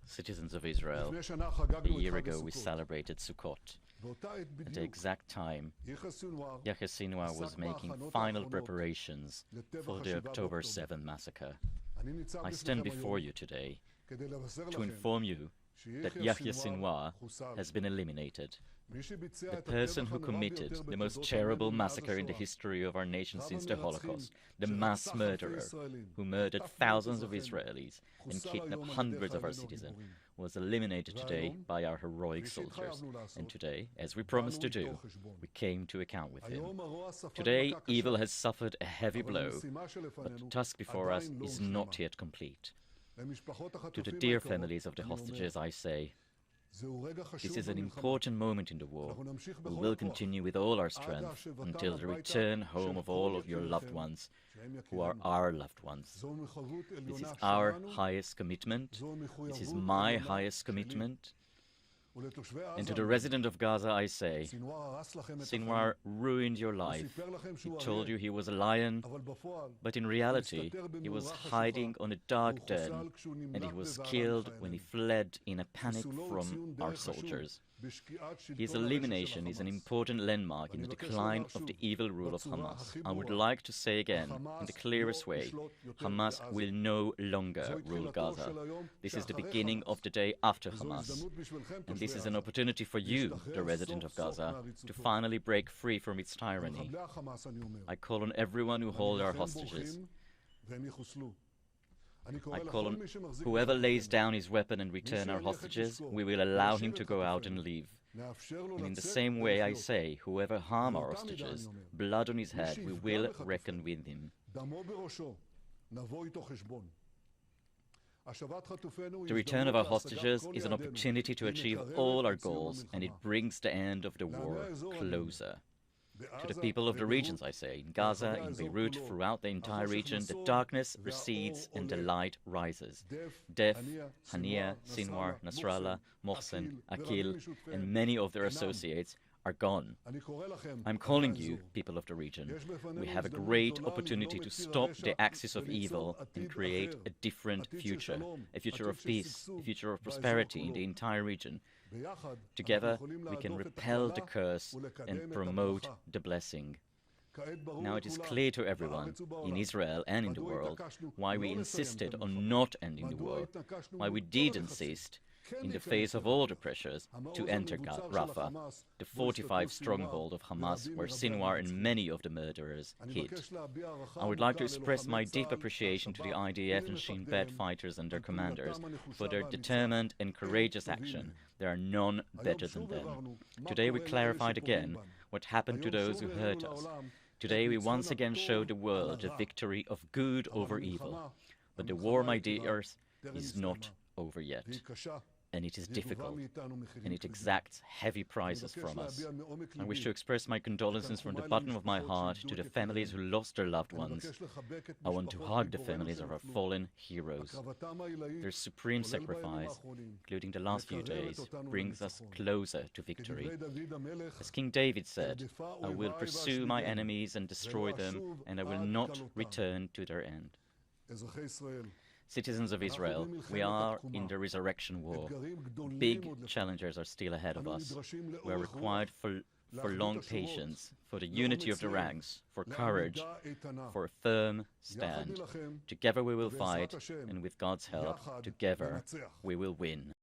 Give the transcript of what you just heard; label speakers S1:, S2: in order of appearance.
S1: Citizens of Israel, a year ago we celebrated Sukkot. At the exact time, Yahya Sinwar was making final preparations for the October 7 massacre. I stand before you today to inform you that Yahya Sinwar has been eliminated. The person who committed the most terrible massacre in the history of our nation since the Holocaust, the mass murderer who murdered thousands of Israelis and kidnapped hundreds of our citizens, was eliminated today by our heroic soldiers. And today, as we promised to do, we came to account with him. Today, evil has suffered a heavy blow, but the task before us is not yet complete. To the dear families of the hostages, I say, this is an important moment in the war. We will continue with all our strength until the return home of all of your loved ones, who are our loved ones. This is our highest commitment. This is my highest commitment. And to the resident of Gaza I say, Sinwar ruined your life. He told you he was a lion, but in reality he was hiding on a dark den, and he was killed when he fled in a panic from our soldiers. His elimination is an important landmark in the decline of the evil rule of Hamas. I would like to say again, in the clearest way, Hamas will no longer rule Gaza. This is the beginning of the day after Hamas. And this is an opportunity for you, the resident of Gaza, to finally break free from its tyranny. I call on everyone who holds our hostages. I call on whoever lays down his weapon and return our hostages, we will allow him to go out and leave. And in the same way I say, whoever harm our hostages, blood on his head, we will reckon with him. The return of our hostages is an opportunity to achieve all our goals, and it brings the end of the war closer. To the people of the regions, I say, in Gaza, in Beirut, throughout the entire region, the darkness recedes and the light rises. Def, Hania, Sinwar, Nasrallah, Mohsen, Akil, and many of their associates are gone. I'm calling you, people of the region. We have a great opportunity to stop the axis of evil and create a different future, a future of peace, a future of prosperity in the entire region. Together, we can repel the curse and promote the blessing. Now it is clear to everyone, in Israel and in the world, why we insisted on not ending the war, why we did insist, in the face of all the pressures, to enter Rafah, the fortified stronghold of Hamas where Sinwar and many of the murderers hid. I would like to express my deep appreciation to the IDF and Shin Bet fighters and their commanders for their determined and courageous action. There are none better than them. Today we clarified again what happened to those who hurt us. Today we once again showed the world the victory of good over evil. But the war, my dears, is not over yet. And it is difficult, and it exacts heavy prices from us. I wish to express my condolences from the bottom of my heart to the families who lost their loved ones. I want to hug the families of our fallen heroes. Their supreme sacrifice, including the last few days, brings us closer to victory. As King David said, I will pursue my enemies and destroy them, and I will not return to their end. Citizens of Israel, we are in the resurrection war. Big challenges are still ahead of us. We are required for long patience, for the unity of the ranks, for courage, for a firm stand. Together we will fight, and with God's help, together we will win.